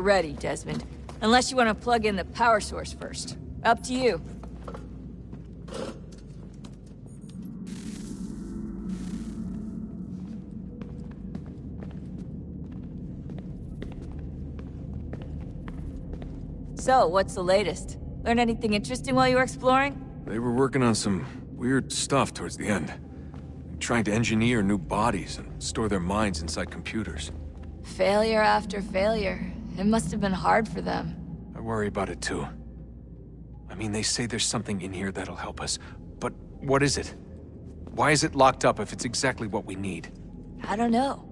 Ready, Desmond. Unless you want to plug in the power source first. Up to you. So, what's the latest? Learn anything interesting while you were exploring? They were working on some weird stuff towards the end. Trying to engineer new bodies and store their minds inside computers. Failure after failure. It must have been hard for them. I worry about it too. I mean, they say there's something in here that'll help us, but what is it? Why is it locked up if it's exactly what we need? I don't know.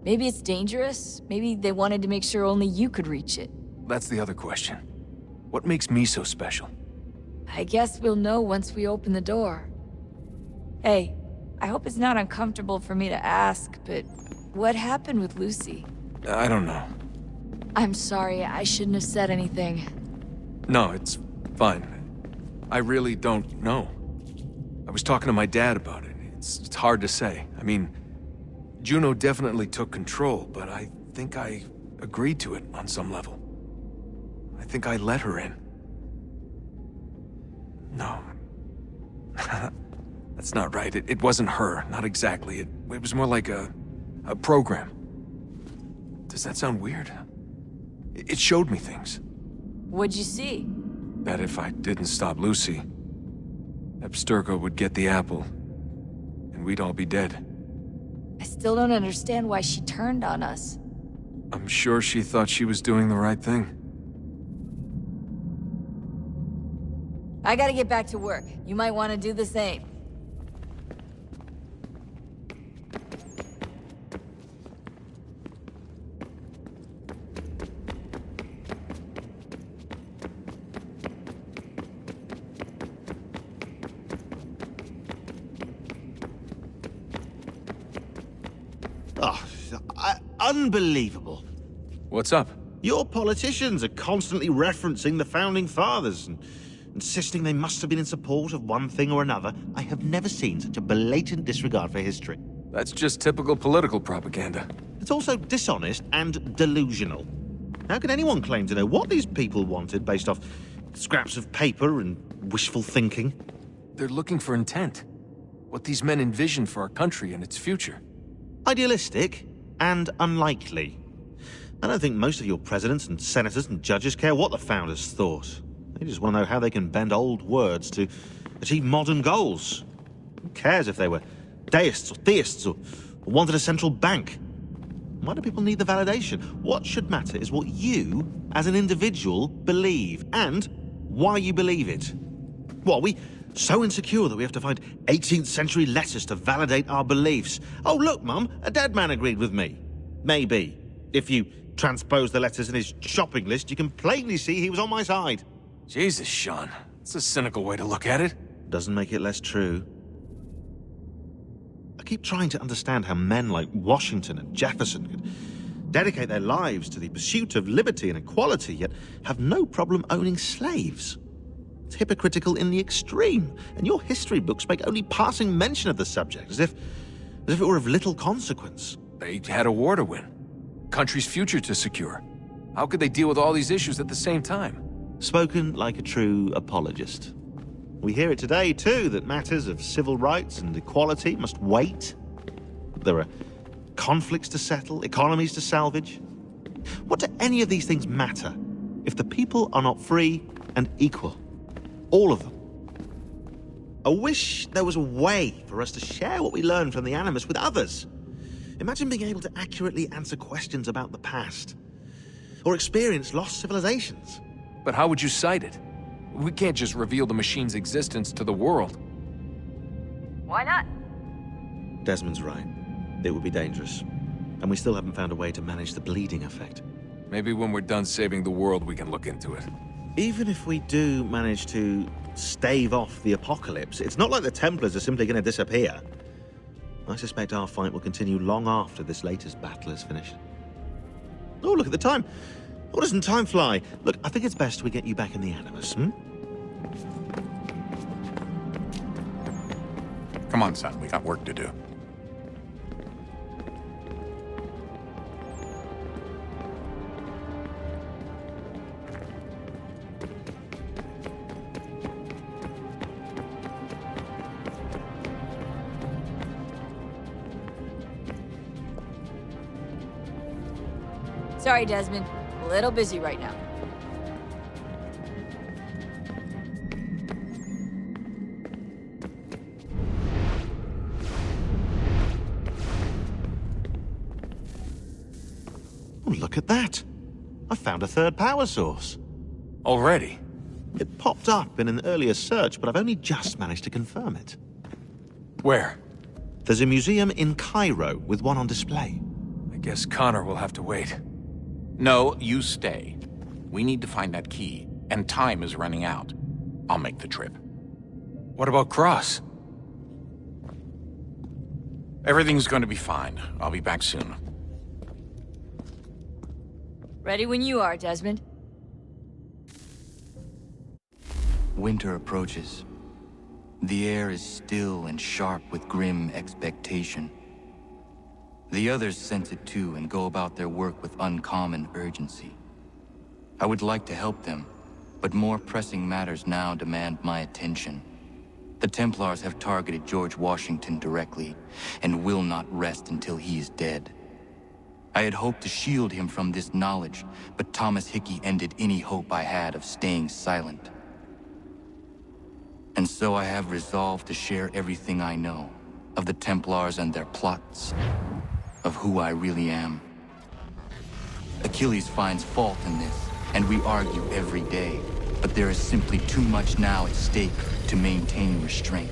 Maybe it's dangerous. Maybe they wanted to make sure only you could reach it. That's the other question. What makes me so special? I guess we'll know once we open the door. Hey, I hope it's not uncomfortable for me to ask, but what happened with Lucy? I don't know. I'm sorry, I shouldn't have said anything. No, it's fine. I really don't know. I was talking to my dad about it. It's hard to say. I mean, Juno definitely took control, but I think I agreed to it on some level. I think I let her in. No. That's not right. It wasn't her. Not exactly. It was more like a program. Does that sound weird? It showed me things. What'd you see? That if I didn't stop Lucy, Abstergo would get the apple, and we'd all be dead. I still don't understand why she turned on us. I'm sure she thought she was doing the right thing. I gotta get back to work. You might want to do the same. Unbelievable. What's up? Your politicians are constantly referencing the Founding Fathers and insisting they must have been in support of one thing or another. I have never seen such a blatant disregard for history. That's just typical political propaganda. It's also dishonest and delusional. How can anyone claim to know what these people wanted based off scraps of paper and wishful thinking? They're looking for intent. What these men envision for our country and its future. Idealistic and unlikely. I don't think most of your presidents and senators and judges care what the founders thought. They just want to know how they can bend old words to achieve modern goals. Who cares if they were deists or theists or wanted a central bank? Why do people need the validation? What should matter is what you, as an individual, believe, and why you believe it. What, are we so insecure that we have to find 18th century letters to validate our beliefs? Oh, look, Mum, a dead man agreed with me. Maybe. If you transpose the letters in his shopping list, you can plainly see he was on my side. Jesus, Sean. It's a cynical way to look at it. Doesn't make it less true. I keep trying to understand how men like Washington and Jefferson could dedicate their lives to the pursuit of liberty and equality, yet have no problem owning slaves. It's hypocritical in the extreme, and your history books make only passing mention of the subject, as if it were of little consequence. They had a war to win. Country's future to secure. How could they deal with all these issues at the same time? Spoken like a true apologist. We hear it today, too, that matters of civil rights and equality must wait. There are conflicts to settle, economies to salvage. What do any of these things matter if the people are not free and equal? All of them. I wish there was a way for us to share what we learn from the Animus with others. Imagine being able to accurately answer questions about the past, or experience lost civilizations. But how would you cite it? We can't just reveal the machine's existence to the world. Why not? Desmond's right. It would be dangerous. And we still haven't found a way to manage the bleeding effect. Maybe when we're done saving the world, we can look into it. Even if we do manage to stave off the apocalypse, it's not like the Templars are simply going to disappear. I suspect our fight will continue long after this latest battle is finished. Oh, look at the time. Oh, doesn't time fly? Look, I think it's best we get you back in the Animus, Come on, son. We got work to do. Sorry, Desmond. A little busy right now. Oh, look at that. I found a third power source. Already? It popped up in an earlier search, but I've only just managed to confirm it. Where? There's a museum in Cairo with one on display. I guess Connor will have to wait. No, you stay. We need to find that key, and time is running out. I'll make the trip. What about Cross? Everything's going to be fine. I'll be back soon. Ready when you are, Desmond. Winter approaches. The air is still and sharp with grim expectation. The others sense it too and go about their work with uncommon urgency. I would like to help them, but more pressing matters now demand my attention. The Templars have targeted George Washington directly, and will not rest until he is dead. I had hoped to shield him from this knowledge, but Thomas Hickey ended any hope I had of staying silent. And so I have resolved to share everything I know, of the Templars and their plots, of who I really am. Achilles finds fault in this, and we argue every day, but there is simply too much now at stake to maintain restraint.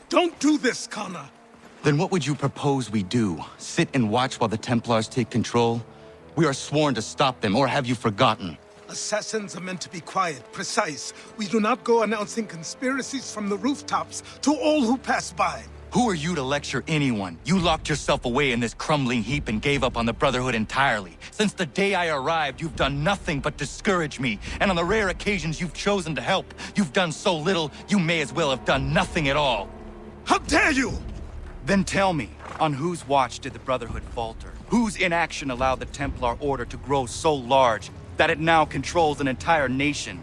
Don't do this, Connor! Then what would you propose we do? Sit and watch while the Templars take control? We are sworn to stop them, or have you forgotten? Assassins are meant to be quiet, precise. We do not go announcing conspiracies from the rooftops to all who pass by. Who are you to lecture anyone? You locked yourself away in this crumbling heap and gave up on the Brotherhood entirely. Since the day I arrived, you've done nothing but discourage me. And on the rare occasions you've chosen to help, you've done so little, you may as well have done nothing at all. How dare you! Then tell me, on whose watch did the Brotherhood falter? Whose inaction allowed the Templar Order to grow so large that it now controls an entire nation?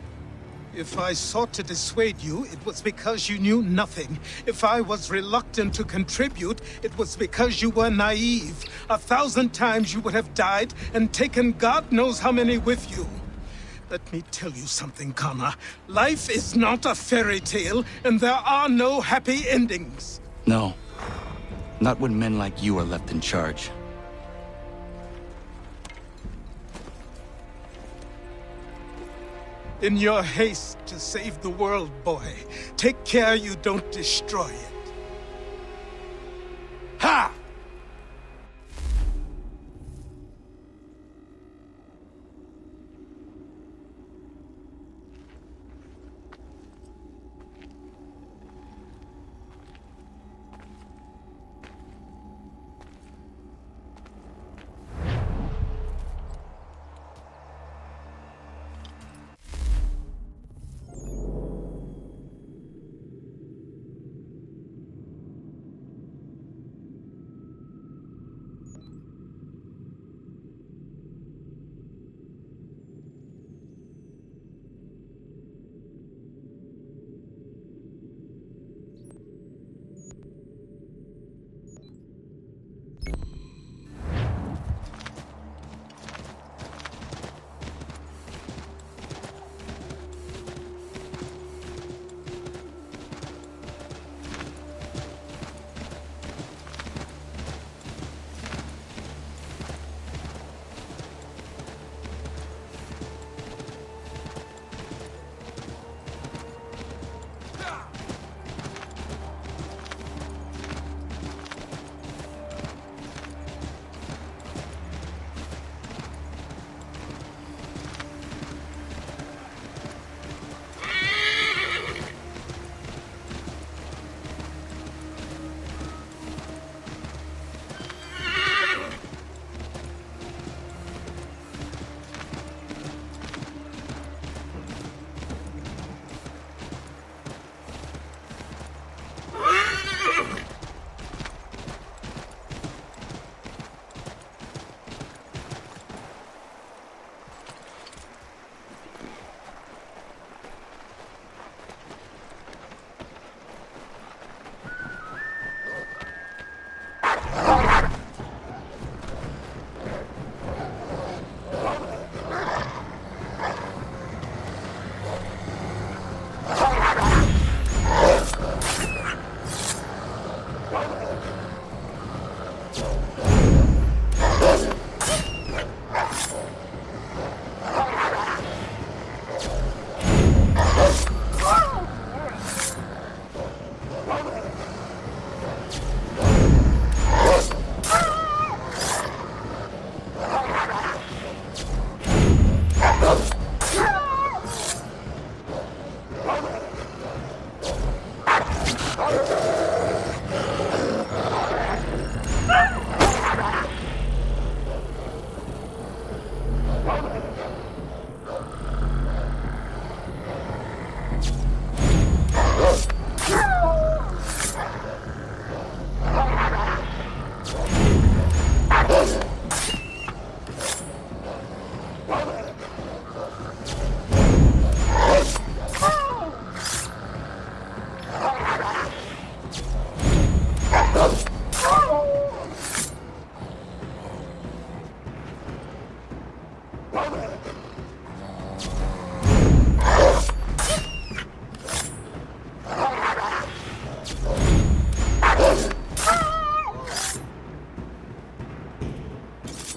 If I sought to dissuade you, it was because you knew nothing. If I was reluctant to contribute, it was because you were naive. 1,000 times you would have died and taken God knows how many with you. Let me tell you something, Connor. Life is not a fairy tale, and there are no happy endings. No. Not when men like you are left in charge. In your haste to save the world, boy, take care you don't destroy it. Ha!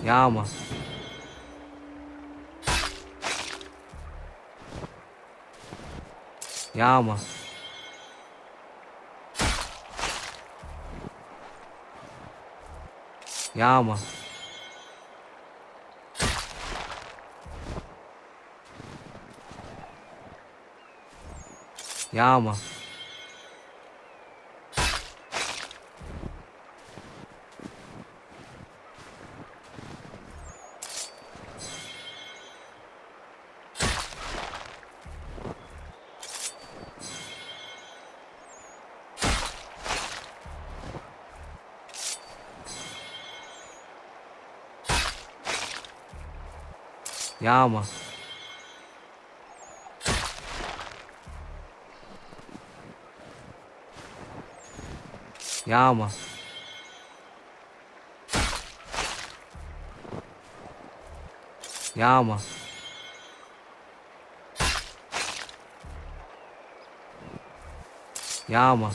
Yama. Yama. Yama. Yama. Yama. Yama. Yama. Yama.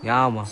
Yama.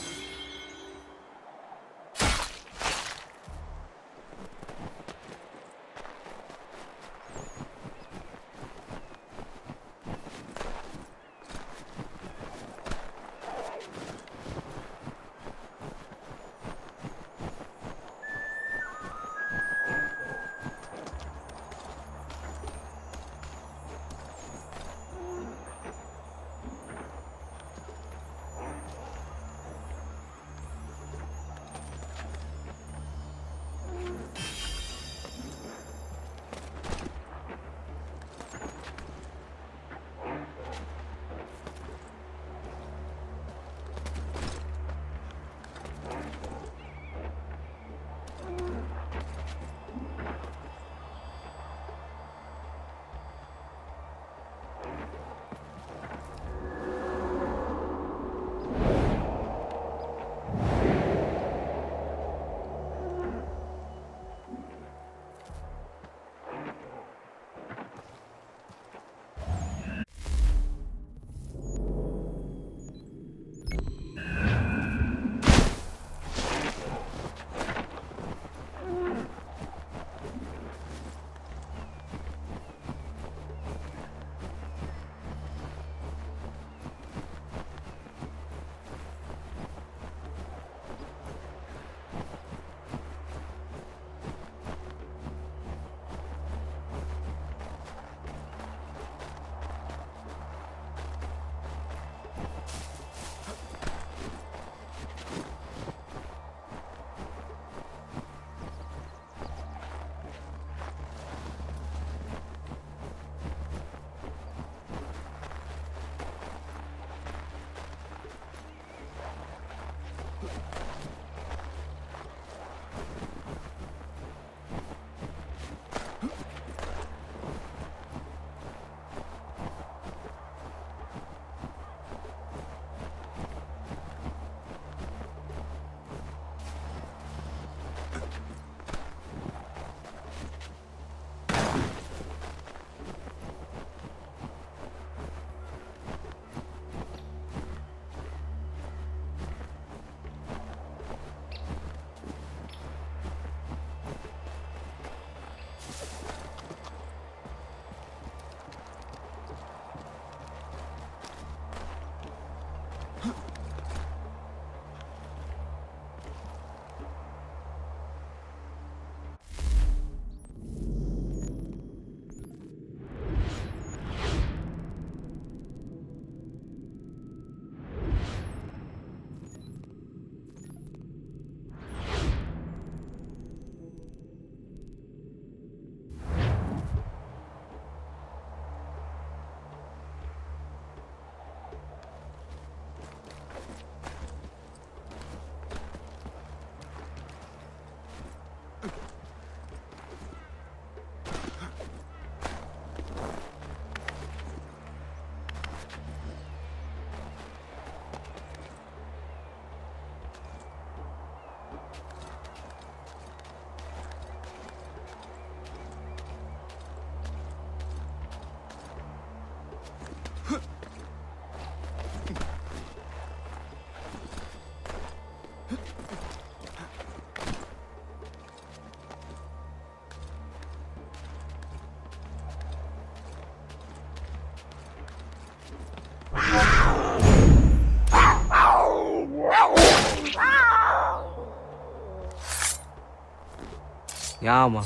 Ja, man.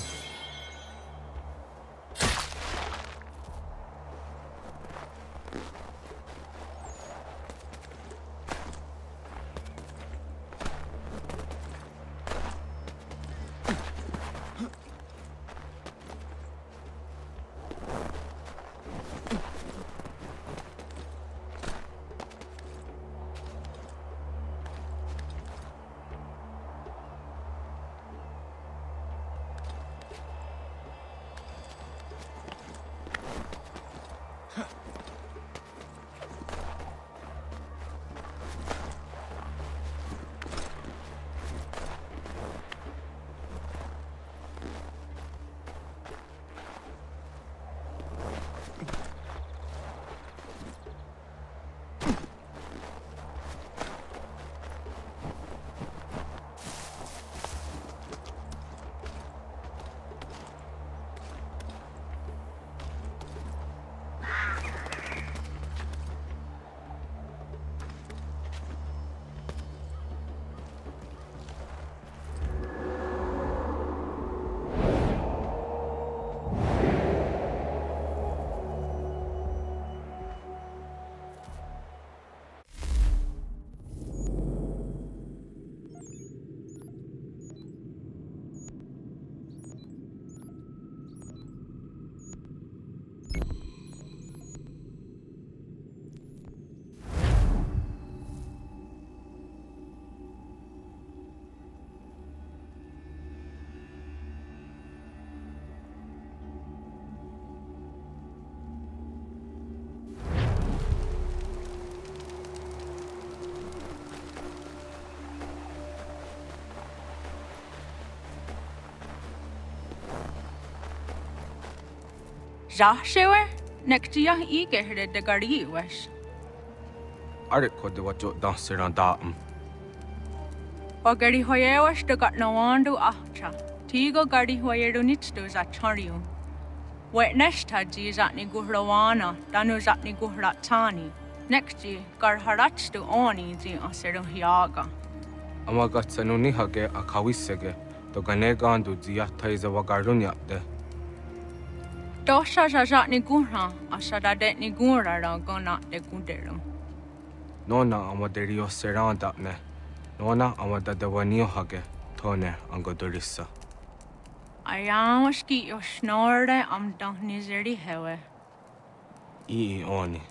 Joshua, next year he get the gari was. Arik ko de wat danser an datum. O gari hoye was the got no one do after. Tigo gari hoye do nits do za charium. Wet next had ji zatni guhrawana, danu zatni guhratani. Next year, gar harach do oni ji asero hiaga. Amagat sanuni hage akawisege, to ganegandu ziata is a wagarunyapde. Dosha zatni guhra, asada detni gura gona de guderum. Nona amaderio serandapne. Nona amada de wanio hage, tone angodorissa. Ayamoski yo snore am dang nizeri hewe. I oni.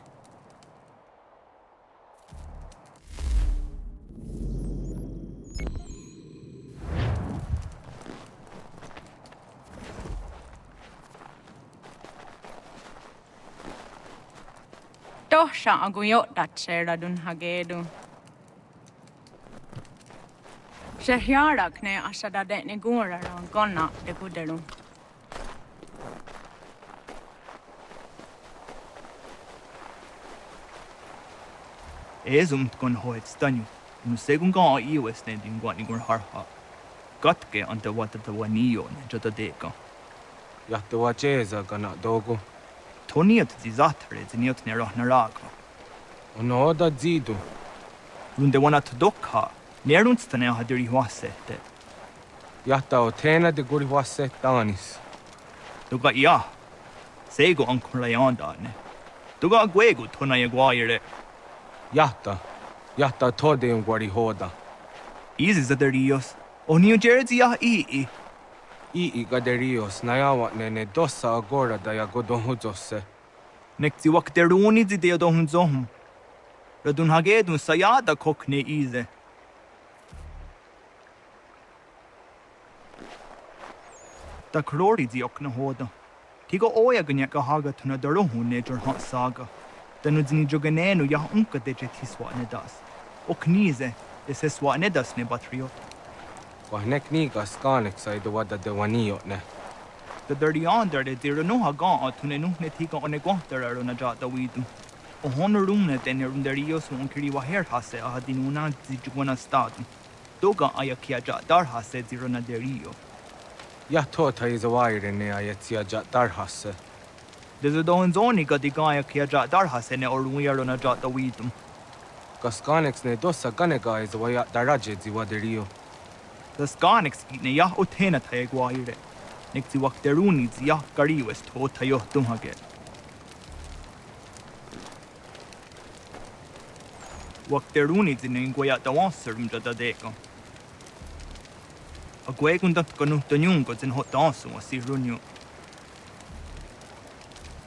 Dosha aguyot dat sera dun hagedu. Shehyarak ne asada detni gura gona de guderum. Esumt gon hoet stanju, nu segun ga iwes ne din gwani gur harha. Gatke ante wata ta wanio ne jota deka. Yahte wacheza gana dogo. Toniat zizatre ziniot ne roh naraga. Ono da zidu. Runde wana ta dokha, nerunstane ha diri huasete. Yahta o tena de guri wasse tanis. Duga ia, sego ankulayanda ne. Duga gwegu tona ye guaire. Yahta tode un guari hoda. Easy zaderios, o New Jersey ya ii. I gaderios nayawa nene dosa agora da ya godonhuzose. Nekti wak deruni zi deo dohun zohum. Radun hagedun sayada kokne ize. Da krori zi okna hoda. Tigo oya ganyaka haga tuna darohu nejor hot saga. Danu zini joganenu ya unka deje tiswa nedas. Oknize, deseswa nedas ne batriot. Wahnek niga skanek sa ido wada de wanio ne. The dirty under de dira no haga tune nuhne tiga one gwahtara runa jata widu. O honorumne tene runderios unkiri waher hase ahadinuna zijwana stadu. Doga ayakia jatar hase zirona derio. Yahtota is a wire ne ayetsia jatar hase. Dezo dohun zoni gadiga ayakia jatar hase ne orunga runa jata widum. Kaskanex ne dosa ganega is a waya daraje ziwaderio. The Skanix ne ya utena taegwaire. نكتي وقتروني زياه قري وستو تيوه دمهاجر وقتروني زنين قويا دوانسر مجدا ديكا أقوي كنت تكونو تنيونكو زن هو دانسو وسيرونيو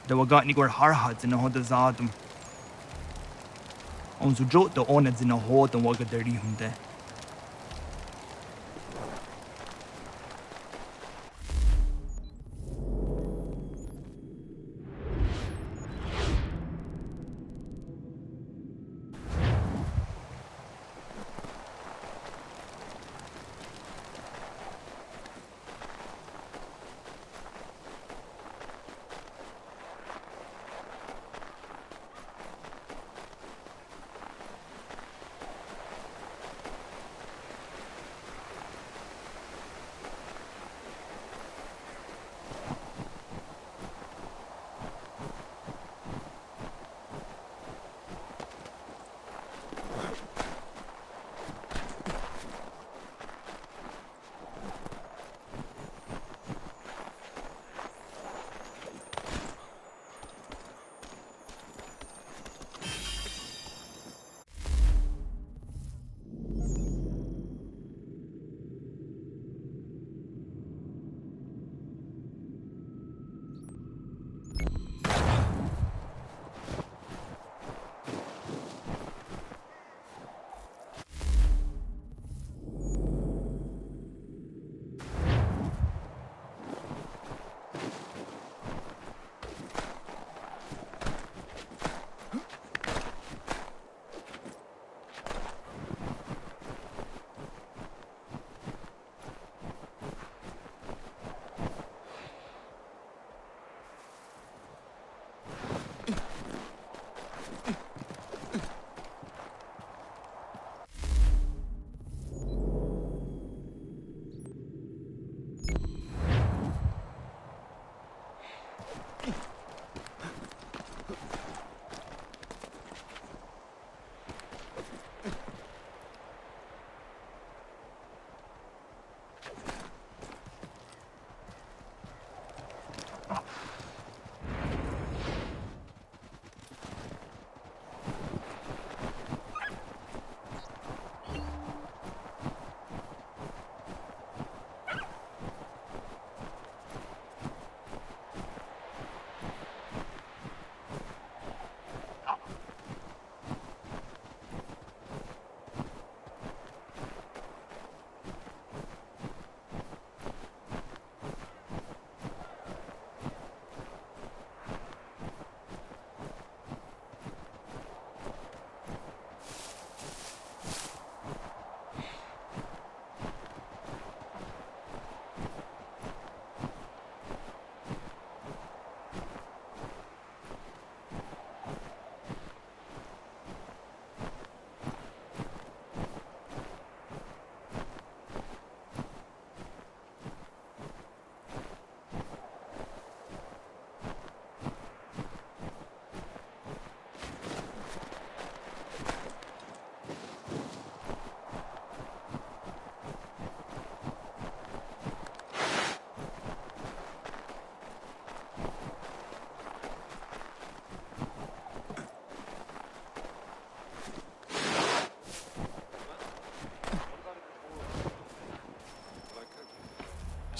دوغاتني قور هارها زن هو دزادم أنزو جو دو أونا زن هو دن وقدريهم ده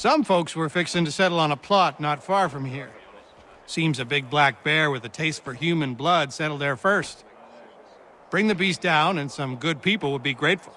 Some folks were fixing to settle on a plot not far from here. Seems a big black bear with a taste for human blood settled there first. Bring the beast down and some good people would be grateful.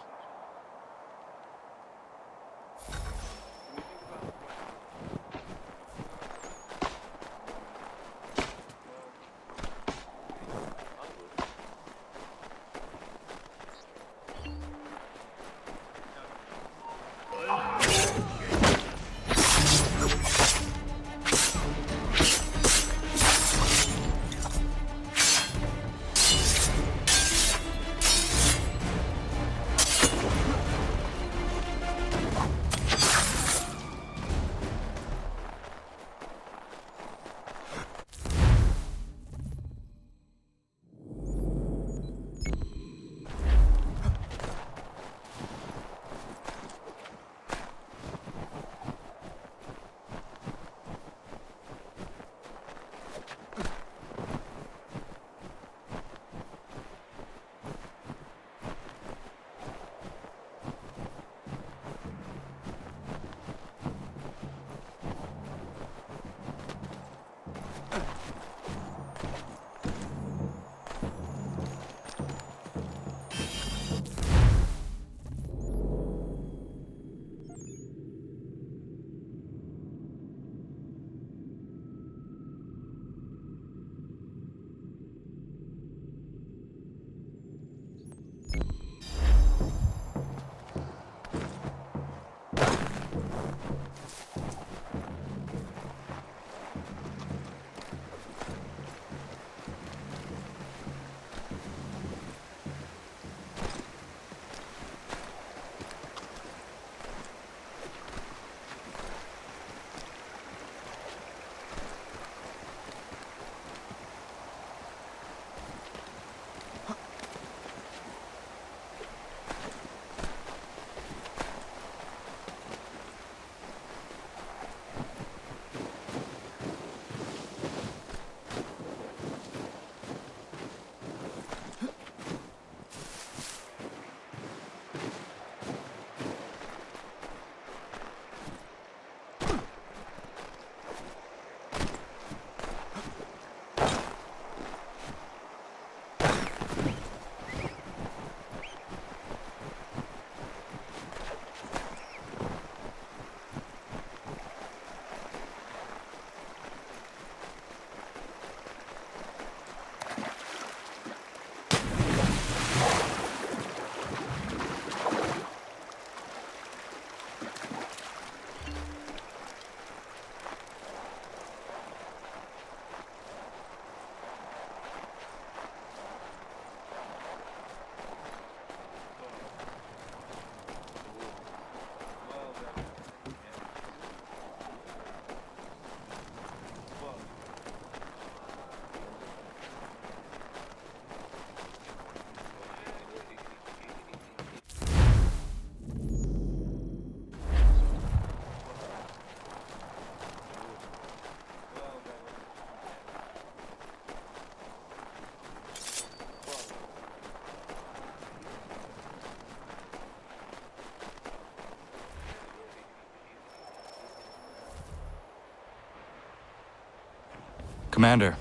Commander,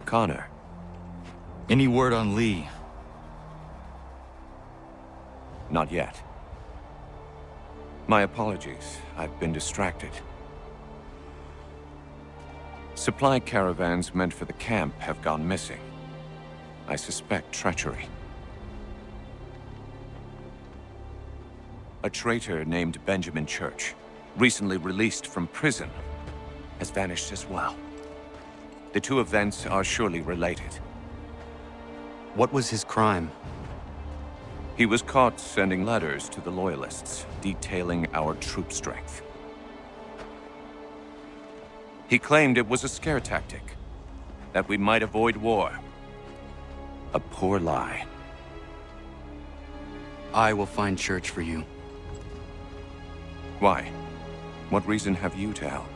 Connor. any word on Lee? Not yet. My apologies. I've been distracted. Supply caravans meant for the camp have gone missing. I suspect treachery. A traitor named Benjamin Church, recently released from prison, has vanished as well. The two events are surely related. What was his crime? He was caught sending letters to the Loyalists, detailing our troop strength. He claimed it was a scare tactic, that we might avoid war. A poor lie. I will find Church for you. Why? What reason have you to help?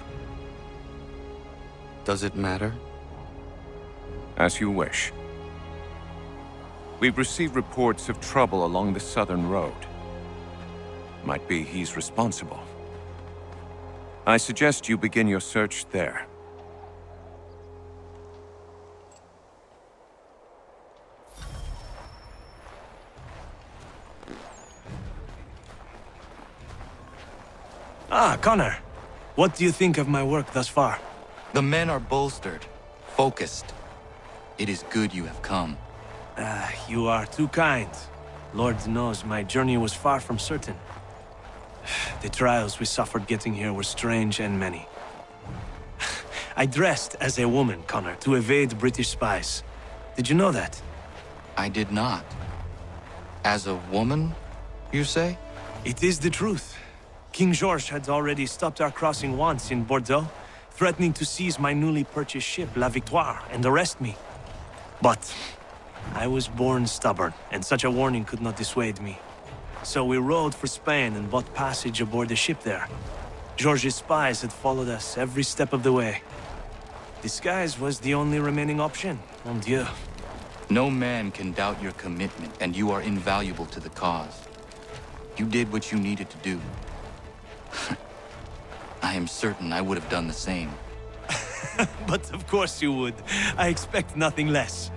Does it matter? As you wish. We've received reports of trouble along the southern road. Might be he's responsible. I suggest you begin your search there. Ah, Connor. What do you think of my work thus far? The men are bolstered, focused. It is good you have come. You are too kind. Lord knows my journey was far from certain. The trials we suffered getting here were strange and many. I dressed as a woman, Connor, to evade British spies. Did you know that? I did not. As a woman, you say? It is the truth. King George had already stopped our crossing once in Bordeaux, threatening to seize my newly purchased ship, La Victoire, and arrest me. But I was born stubborn, and such a warning could not dissuade me. So we rode for Spain and bought passage aboard the ship there. George's spies had followed us every step of the way. Disguise was the only remaining option, mon Dieu. No man can doubt your commitment, and you are invaluable to the cause. You did what you needed to do. I am certain I would have done the same. But of course you would. I expect nothing less.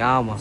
Yama.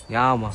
Yama.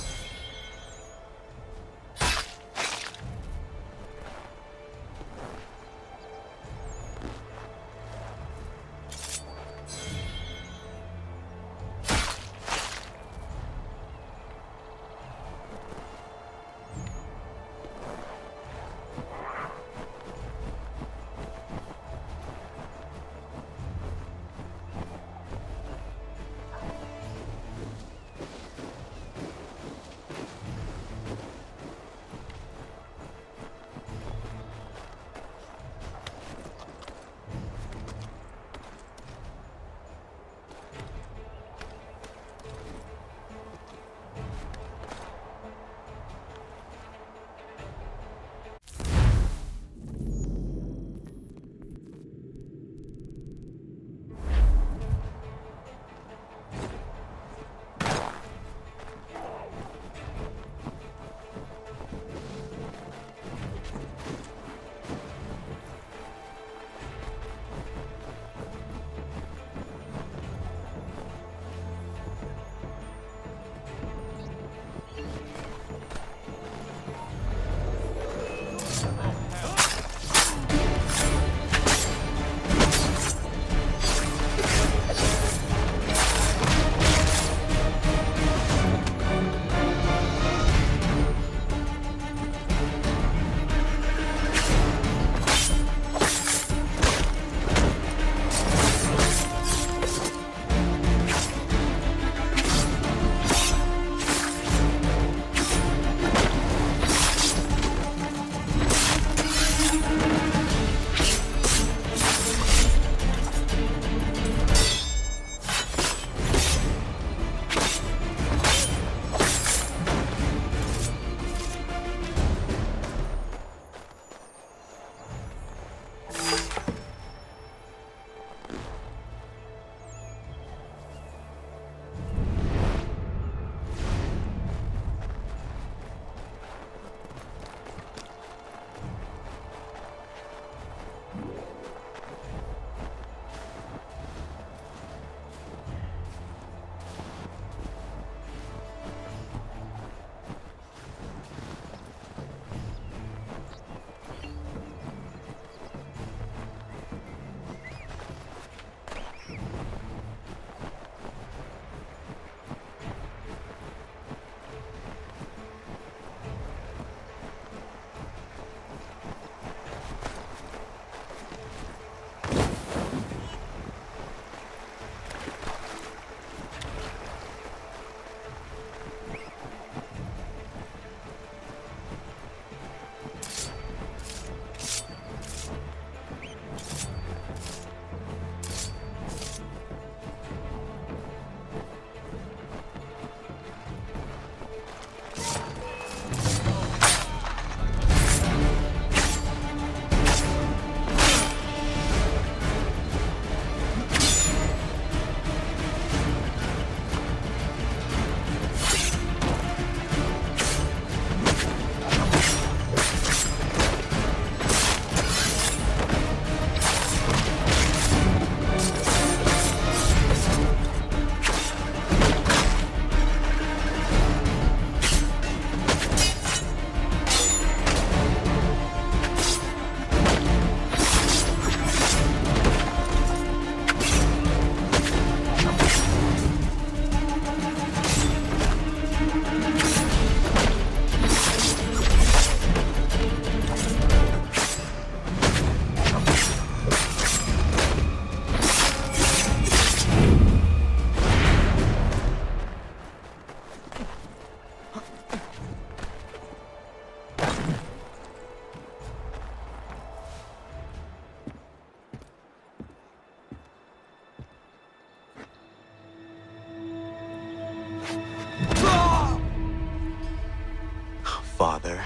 Father.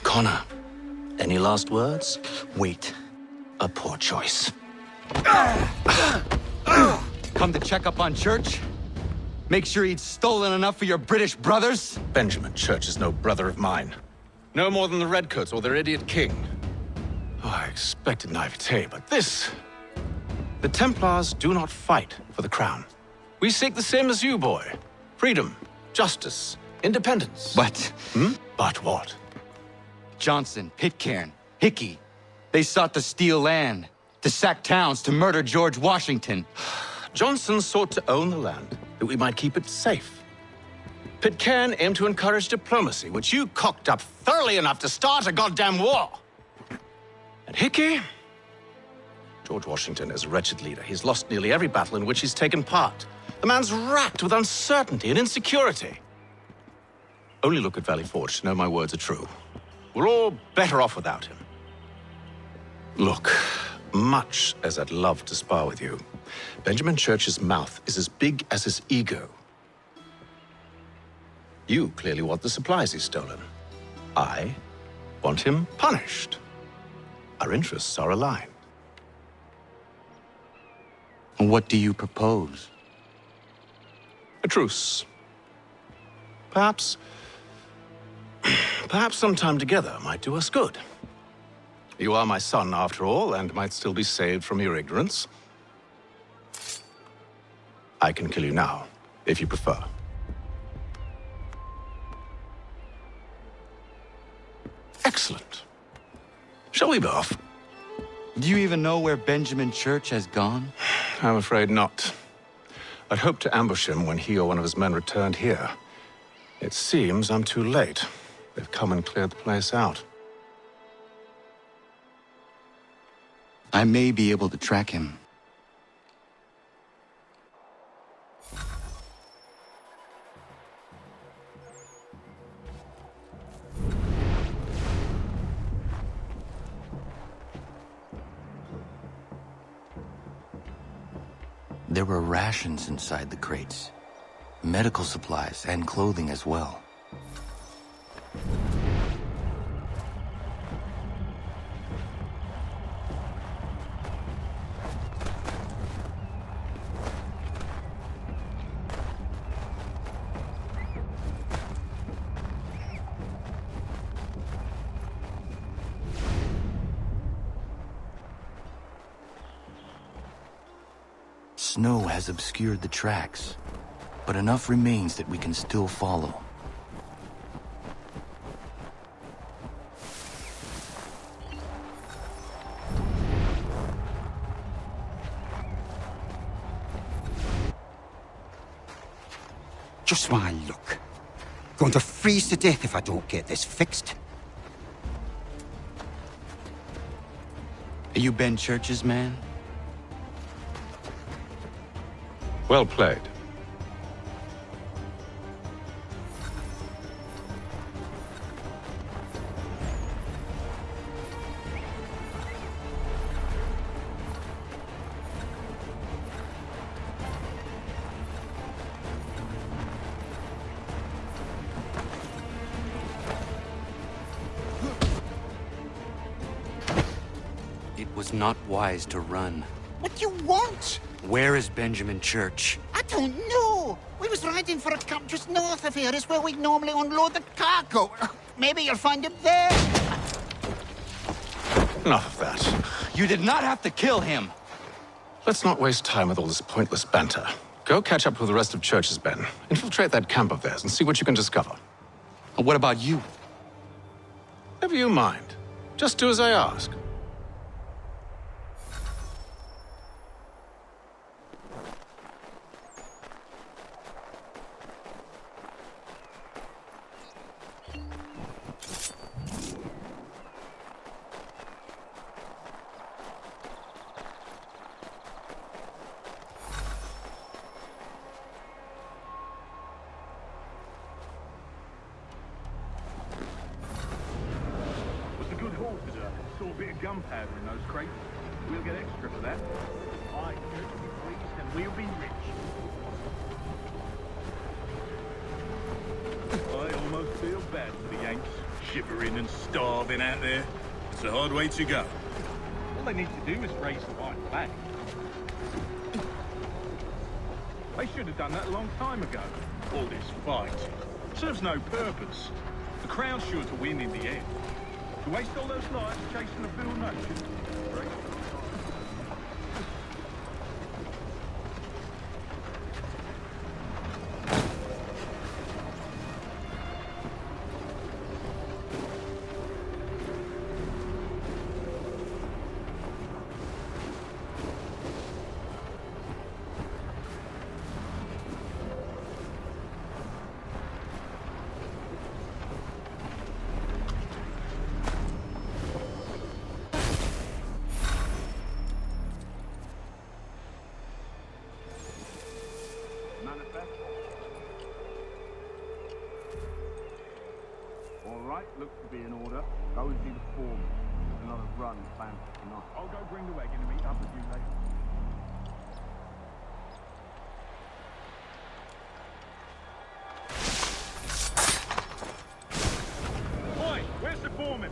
Connor, any last words? Wait. A poor choice. Come to check up on Church? Make sure he'd stolen enough for your British brothers? Benjamin Church is no brother of mine. No more than the Redcoats or their idiot king. Oh, I expected naivete, but this... The Templars do not fight for the crown. We seek the same as you, boy. Freedom, justice, independence. But... But what? Johnson, Pitcairn, Hickey, they sought to steal land, to sack towns, to murder George Washington. Johnson sought to own the land, that we might keep it safe. Pitcairn aimed to encourage diplomacy, which you cocked up thoroughly enough to start a goddamn war. And Hickey? George Washington is a wretched leader. He's lost nearly every battle in which he's taken part. The man's racked with uncertainty and insecurity. Only look at Valley Forge to know my words are true. We're all better off without him. Look, much as I'd love to spar with you, Benjamin Church's mouth is as big as his ego. You clearly want the supplies he's stolen. I want him punished. Our interests are aligned. What do you propose? A truce. Perhaps some time together might do us good. You are my son, after all, and might still be saved from your ignorance. I can kill you now, if you prefer. Excellent. Shall we be off? Do you even know where Benjamin Church has gone? I'm afraid not. I'd hoped to ambush him when he or one of his men returned here. It seems I'm too late. They've come and cleared the place out. I may be able to track him. There were rations inside the crates, medical supplies and clothing as well. Snow has obscured the tracks, but enough remains that we can still follow. Just my luck. Going to freeze to death if I don't get this fixed. Are you Ben Church's man? Well played. It was not wise to run. What do you want? Where is Benjamin Church? I don't know. We was riding for a camp just north of here. Is where we'd normally unload the cargo. Maybe you'll find him there. Enough of that. You did not have to kill him. Let's not waste time with all this pointless banter. Go catch up with the rest of Church's men. Infiltrate that camp of theirs and see what you can discover. And what about you? Never you mind. Just do as I ask. Gunpowder in those crates. We'll get extra for that. I can be pleased and we'll be rich. I almost feel bad for the Yanks, shivering and starving out there. It's a hard way to go. All they need to do is raise the white flag. They should have done that a long time ago. All this fight serves no purpose. The Crown's sure to win in the end. To waste all those lives chasing a bill nation. Alright, looks to be in order. Go and see the foreman. There's another run planned for tonight. I'll go bring the wagon and meet up with you later. Oi, where's the foreman?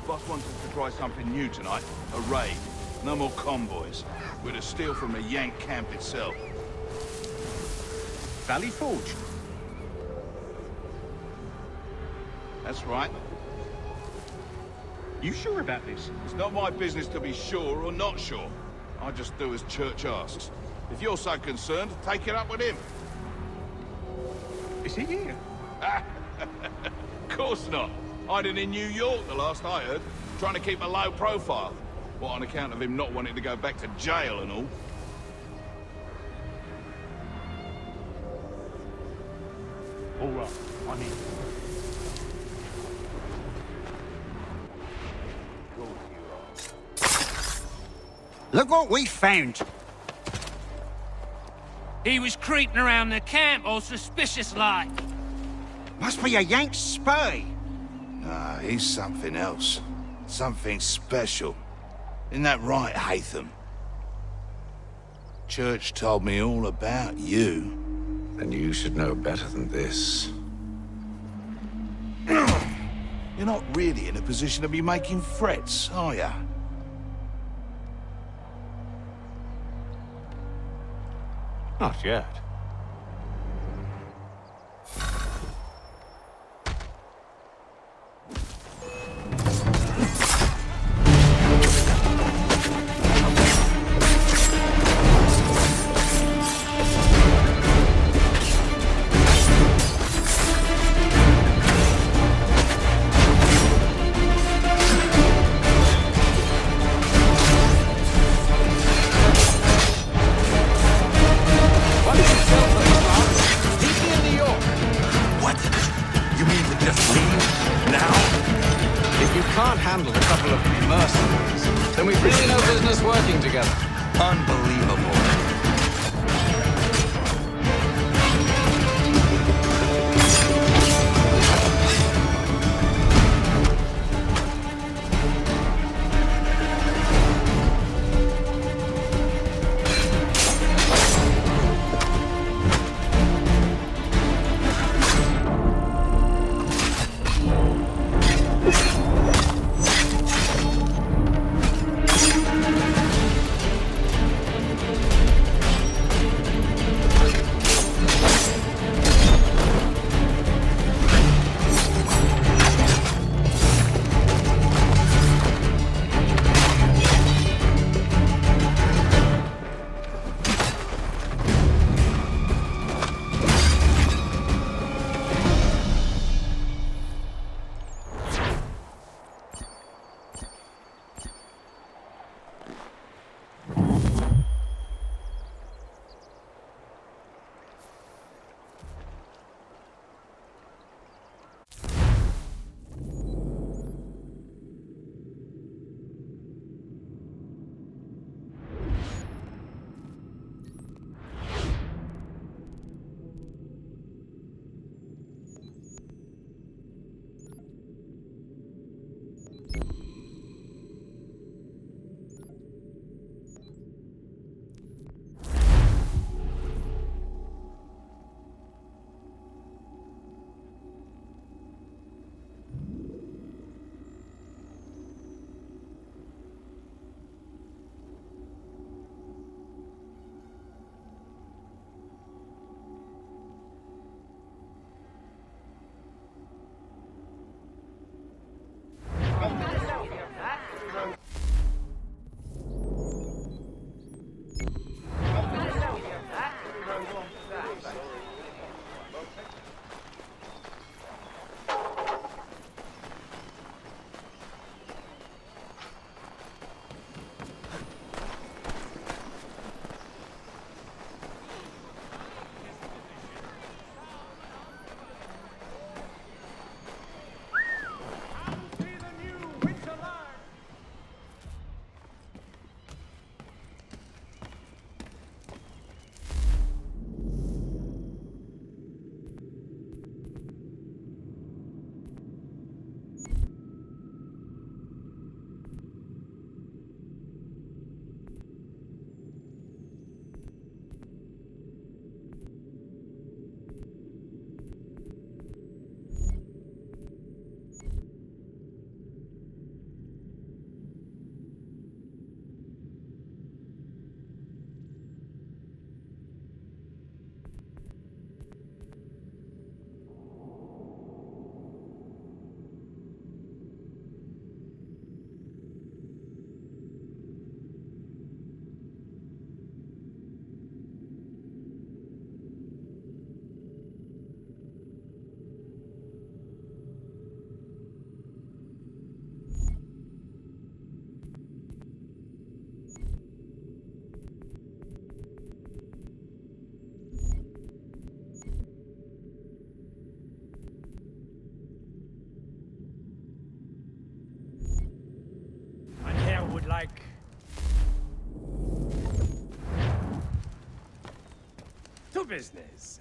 Boss wants us to try something new tonight. A raid. No more convoys. We're to steal from the Yank camp itself. Valley Forge? That's right. You sure about this? It's not my business to be sure or not sure. I just do as Church asks. If you're so concerned, take it up with him. Is he here? Of course not. Hiding in New York, the last I heard. Trying to keep a low profile. What, on account of him not wanting to go back to jail and all? All right, I need... Look what we found. He was creeping around the camp all suspicious-like. Must be a Yank spy. Nah, he's something else. Something special. Isn't that right, Hatham? Church told me all about you. Then you should know better than this. You're not really in a position to be making threats, are ya? Not yet. to business.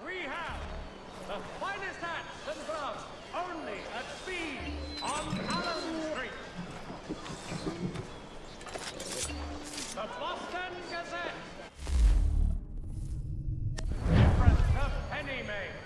We have the finest hats and gloves only at Speed on Allen Street. The Boston Gazette. Different the penny makes.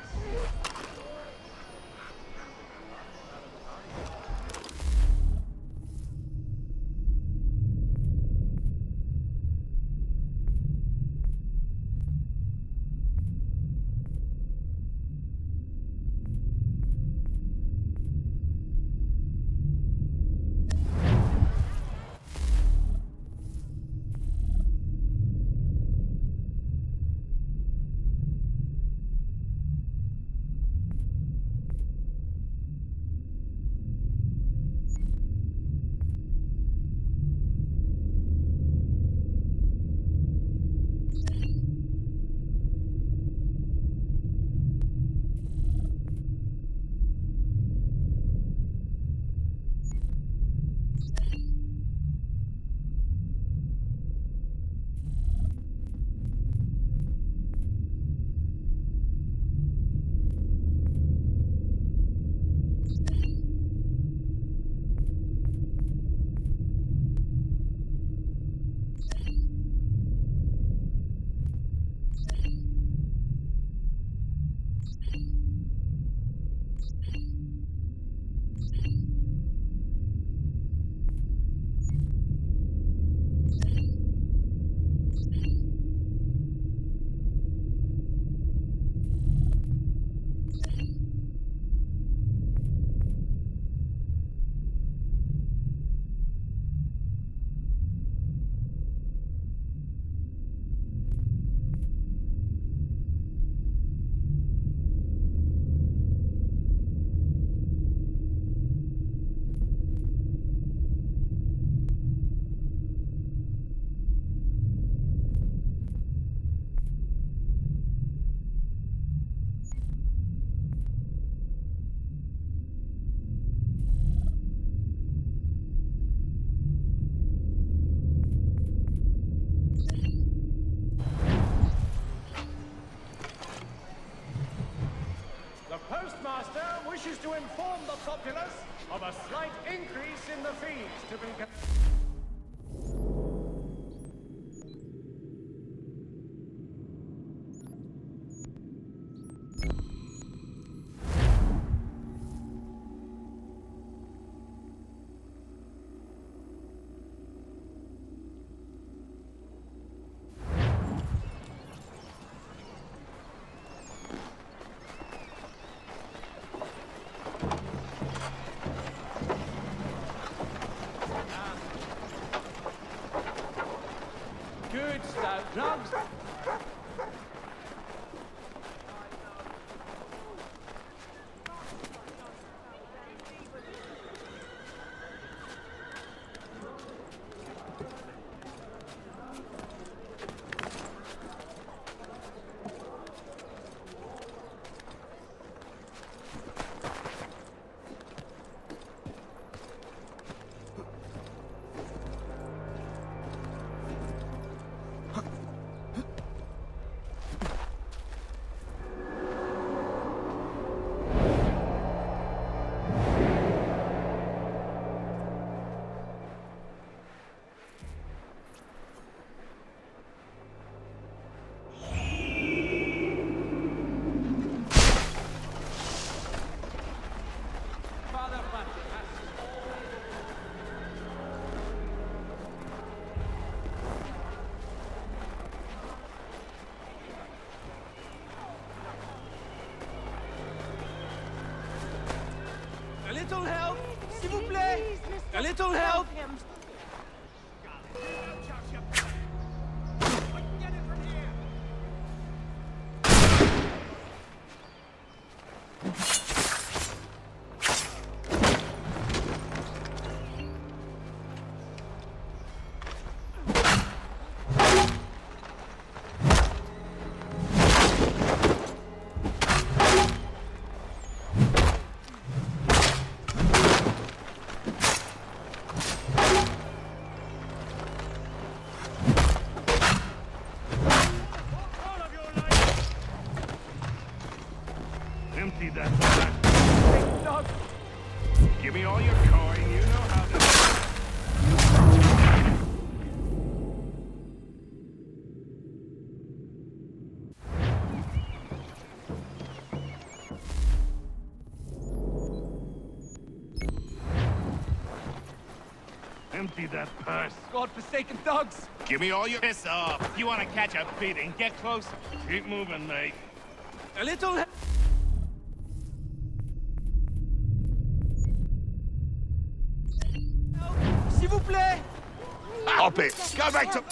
postmaster wishes to inform the populace of a slight increase in the fees to be... Good stout drugs. A little help, s'il vous plaît. A little help. Empty that bag. Dog. Give me all your coin, you know how to... Empty that purse. God-forsaken dogs. Give me all your... Piss off. You want to catch a beating, get close. Keep moving, mate. A little help. S'il vous plaît. Stop it. Go back to...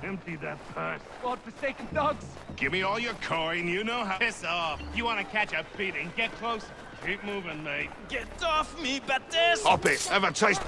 Empty that purse. God-forsaken dogs. Give me all your coin, you know how... Piss off. You want to catch a beating, get close. Keep moving, mate. Get off me, Baptiste. Stop it. Have a taste.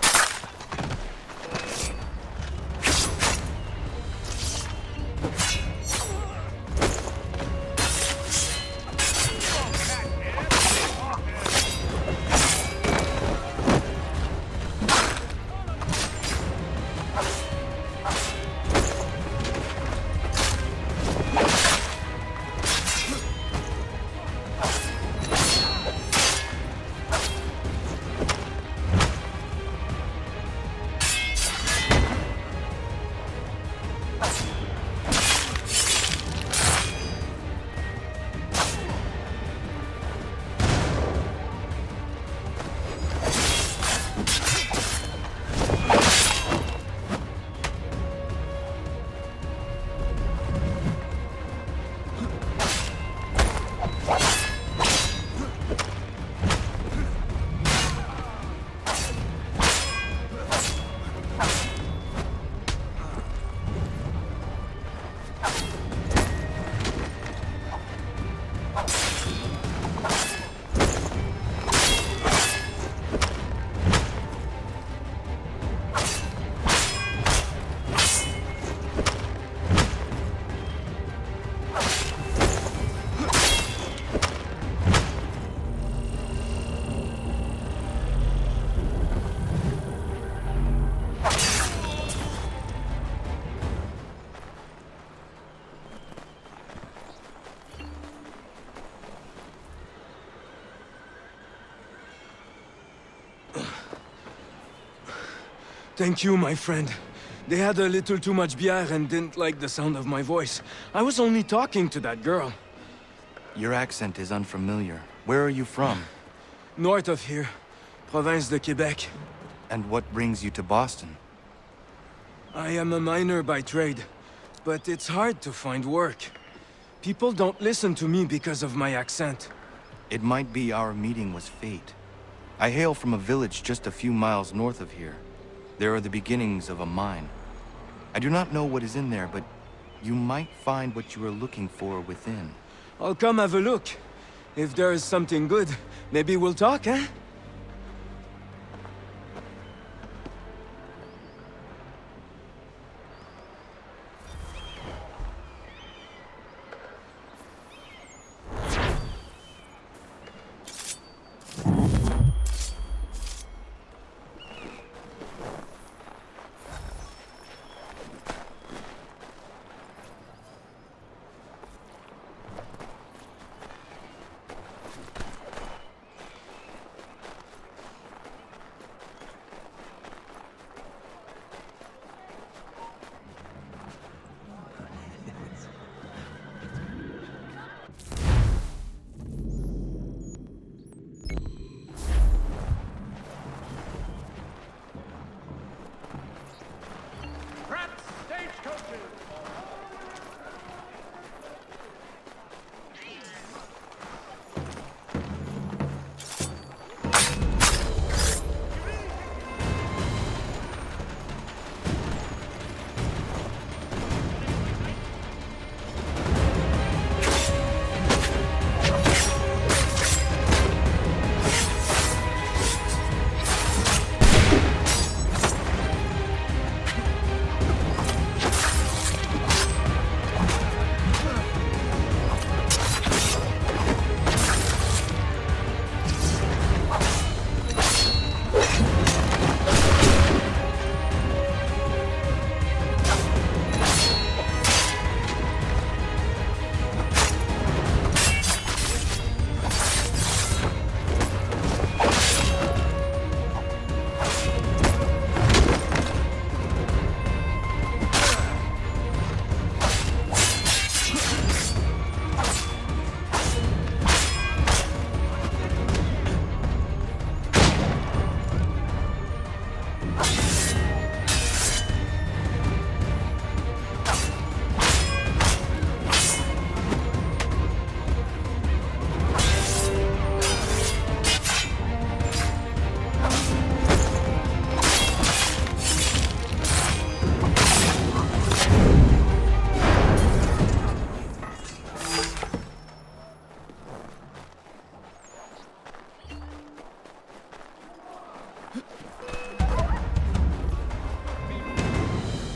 Thank you, my friend. They had a little too much beer and didn't like the sound of my voice. I was only talking to that girl. Your accent is unfamiliar. Where are you from? North of here. Province de Quebec. And what brings you to Boston? I am a miner by trade, but it's hard to find work. People don't listen to me because of my accent. It might be our meeting was fate. I hail from a village just a few miles north of here. There are the beginnings of a mine. I do not know what is in there, but you might find what you are looking for within. I'll come have a look. If there is something good, maybe we'll talk, eh?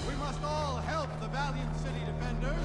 We must all help the valiant city defenders.